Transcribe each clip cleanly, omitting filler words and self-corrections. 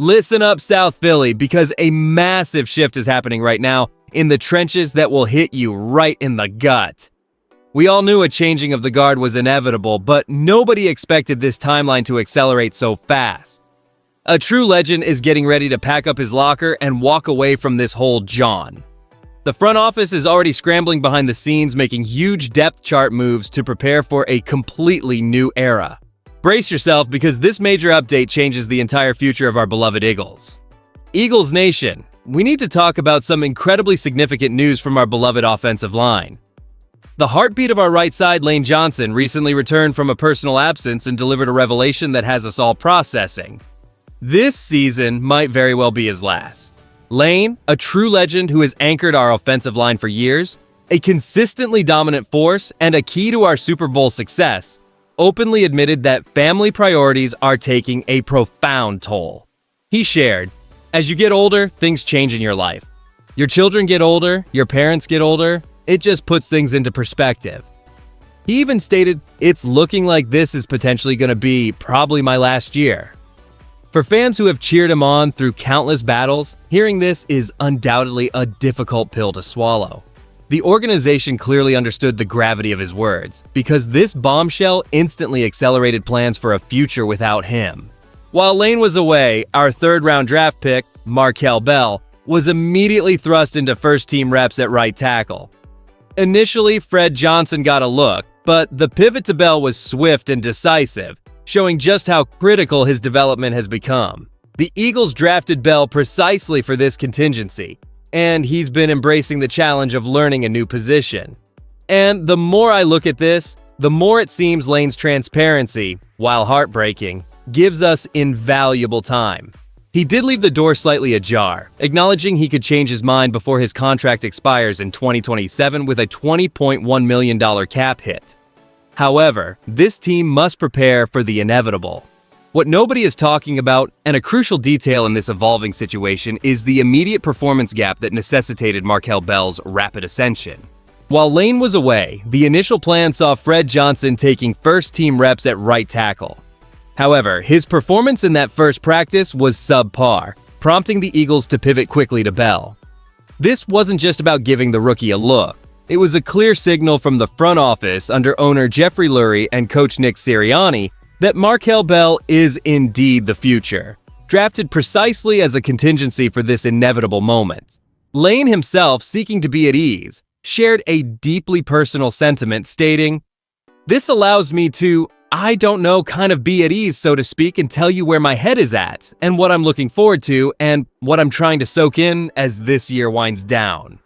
Listen up, South Philly, because a massive shift is happening right now in the trenches that will hit you right in the gut. We all knew a changing of the guard was inevitable, but nobody expected this timeline to accelerate so fast. A true legend is getting ready to pack up his locker and walk away from this whole John. The front office is already scrambling behind the scenes, making huge depth chart moves to prepare for a completely new era. Brace yourself, because this major update changes the entire future of our beloved Eagles. Eagles Nation, we need to talk about some incredibly significant news from our beloved offensive line. The heartbeat of our right side, Lane Johnson, recently returned from a personal absence and delivered a revelation that has us all processing. This season might very well be his last. Lane, a true legend who has anchored our offensive line for years, a consistently dominant force, and a key to our Super Bowl success, openly admitted that family priorities are taking a profound toll. He shared, "As you get older, things change in your life. Your children get older, your parents get older, it just puts things into perspective." He even stated, "It's looking like this is potentially going to be probably my last year." For fans who have cheered him on through countless battles, hearing this is undoubtedly a difficult pill to swallow. The organization clearly understood the gravity of his words, because this bombshell instantly accelerated plans for a future without him. While Lane was away, our third-round draft pick, Markel Bell, was immediately thrust into first-team reps at right tackle. Initially, Fred Johnson got a look, but the pivot to Bell was swift and decisive, showing just how critical his development has become. The Eagles drafted Bell precisely for this contingency, and he's been embracing the challenge of learning a new position. And the more I look at this, the more it seems Lane's transparency, while heartbreaking, gives us invaluable time. He did leave the door slightly ajar, acknowledging he could change his mind before his contract expires in 2027 with a $20.1 million cap hit. However, this team must prepare for the inevitable. What nobody is talking about, and a crucial detail in this evolving situation, is the immediate performance gap that necessitated Markel Bell's rapid ascension. While Lane was away, the initial plan saw Fred Johnson taking first-team reps at right tackle. However, his performance in that first practice was subpar, prompting the Eagles to pivot quickly to Bell. This wasn't just about giving the rookie a look. It was a clear signal from the front office under owner Jeffrey Lurie and coach Nick Sirianni that Markel Bell is indeed the future, drafted precisely as a contingency for this inevitable moment. Lane himself, seeking to be at ease, shared a deeply personal sentiment stating, "This allows me to, I don't know, kind of be at ease, so to speak, and tell you where my head is at, and what I'm looking forward to, and what I'm trying to soak in as this year winds down."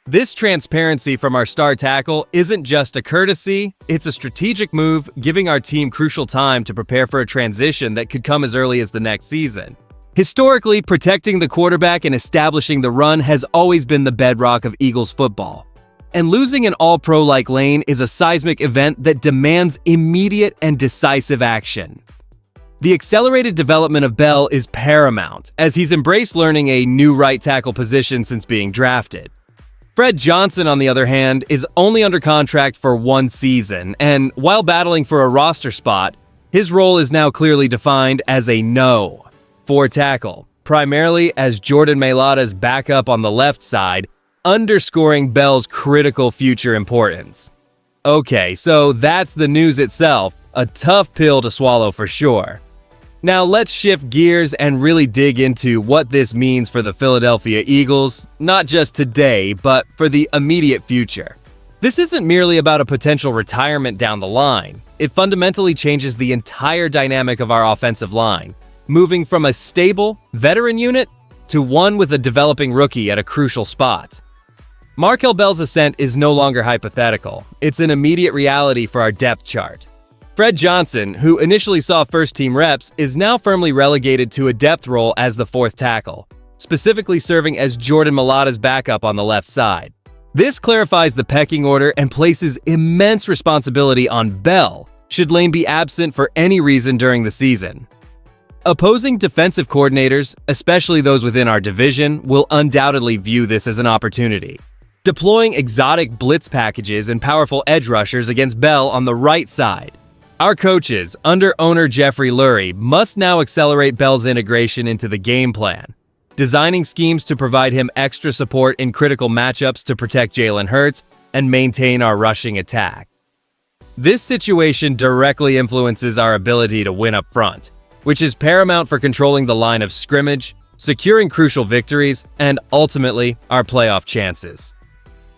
This transparency from our star tackle isn't just a courtesy, it's a strategic move, giving our team crucial time to prepare for a transition that could come as early as the next season. Historically, protecting the quarterback and establishing the run has always been the bedrock of Eagles football. And losing an all-pro like Lane is a seismic event that demands immediate and decisive action. The accelerated development of Bell is paramount, as he's embraced learning a new right tackle position since being drafted. Fred Johnson, on the other hand, is only under contract for one season, and while battling for a roster spot, his role is now clearly defined as a no-for tackle, primarily as Jordan Mailata's backup on the left side, underscoring Bell's critical future importance. Okay, so that's the news itself, a tough pill to swallow for sure. Now let's shift gears and really dig into what this means for the Philadelphia Eagles, not just today, but for the immediate future. This isn't merely about a potential retirement down the line. It fundamentally changes the entire dynamic of our offensive line, moving from a stable, veteran unit to one with a developing rookie at a crucial spot. Markel Bell's ascent is no longer hypothetical. It's an immediate reality for our depth chart. Fred Johnson, who initially saw first-team reps, is now firmly relegated to a depth role as the fourth tackle, specifically serving as Jordan Mailata's backup on the left side. This clarifies the pecking order and places immense responsibility on Bell, should Lane be absent for any reason during the season. Opposing defensive coordinators, especially those within our division, will undoubtedly view this as an opportunity, deploying exotic blitz packages and powerful edge rushers against Bell on the right side. Our coaches, under owner Jeffrey Lurie, must now accelerate Bell's integration into the game plan, designing schemes to provide him extra support in critical matchups to protect Jalen Hurts and maintain our rushing attack. This situation directly influences our ability to win up front, which is paramount for controlling the line of scrimmage, securing crucial victories, and ultimately, our playoff chances.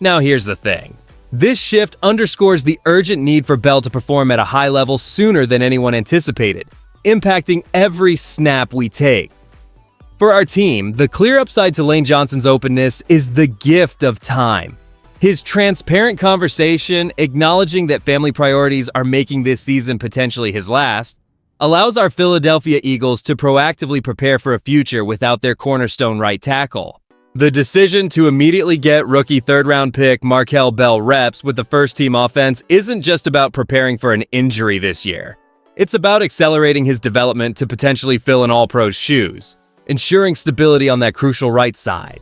Now here's the thing. This shift underscores the urgent need for Bell to perform at a high level sooner than anyone anticipated, impacting every snap we take. For our team, the clear upside to Lane Johnson's openness is the gift of time. His transparent conversation, acknowledging that family priorities are making this season potentially his last, allows our Philadelphia Eagles to proactively prepare for a future without their cornerstone right tackle. The decision to immediately get rookie third-round pick Markel Bell reps with the first-team offense isn't just about preparing for an injury this year. It's about accelerating his development to potentially fill an All-Pro's shoes, ensuring stability on that crucial right side.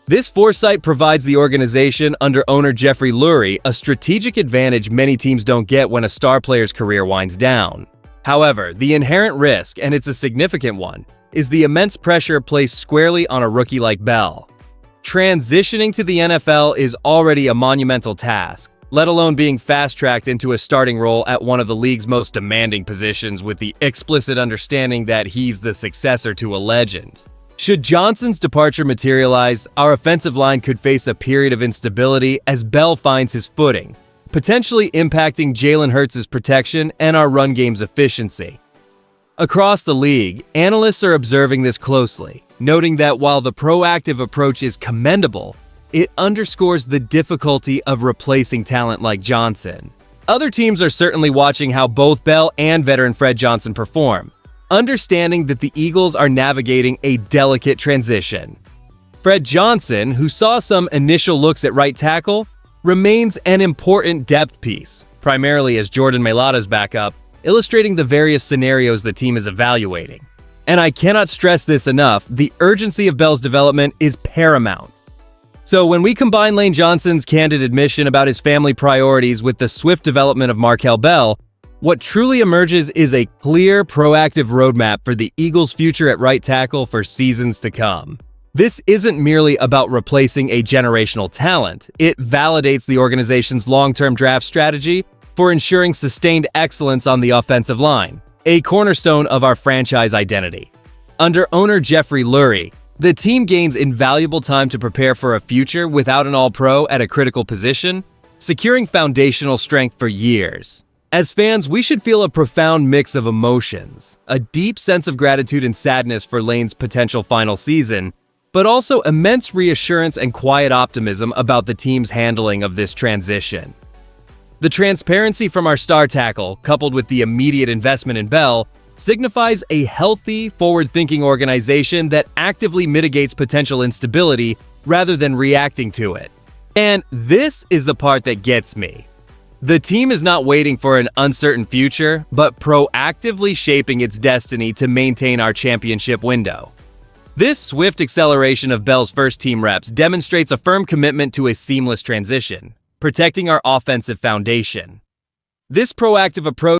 This foresight provides the organization under owner Jeffrey Lurie a strategic advantage many teams don't get when a star player's career winds down. However, the inherent risk, and it's a significant one, is the immense pressure placed squarely on a rookie like Bell. Transitioning to the NFL is already a monumental task, let alone being fast-tracked into a starting role at one of the league's most demanding positions with the explicit understanding that he's the successor to a legend. Should Johnson's departure materialize, our offensive line could face a period of instability as Bell finds his footing, potentially impacting Jalen Hurts' protection and our run game's efficiency. Across the league, analysts are observing this closely, noting that while the proactive approach is commendable, it underscores the difficulty of replacing talent like Johnson. Other teams are certainly watching how both Bell and veteran Fred Johnson perform, understanding that the Eagles are navigating a delicate transition. Fred Johnson, who saw some initial looks at right tackle, remains an important depth piece, primarily as Jordan Mailata's backup, illustrating the various scenarios the team is evaluating. And I cannot stress this enough, the urgency of Bell's development is paramount. So when we combine Lane Johnson's candid admission about his family priorities with the swift development of Markel Bell, what truly emerges is a clear, proactive roadmap for the Eagles' future at right tackle for seasons to come. This isn't merely about replacing a generational talent. It validates the organization's long-term draft strategy for ensuring sustained excellence on the offensive line, a cornerstone of our franchise identity. Under owner Jeffrey Lurie, the team gains invaluable time to prepare for a future without an All-Pro at a critical position, securing foundational strength for years. As fans, we should feel a profound mix of emotions, a deep sense of gratitude and sadness for Lane's potential final season, but also immense reassurance and quiet optimism about the team's handling of this transition. The transparency from our star tackle, coupled with the immediate investment in Bell, signifies a healthy, forward-thinking organization that actively mitigates potential instability rather than reacting to it. And this is the part that gets me. The team is not waiting for an uncertain future, but proactively shaping its destiny to maintain our championship window. This swift acceleration of Bell's first-team reps demonstrates a firm commitment to a seamless transition, protecting our offensive foundation. This proactive approach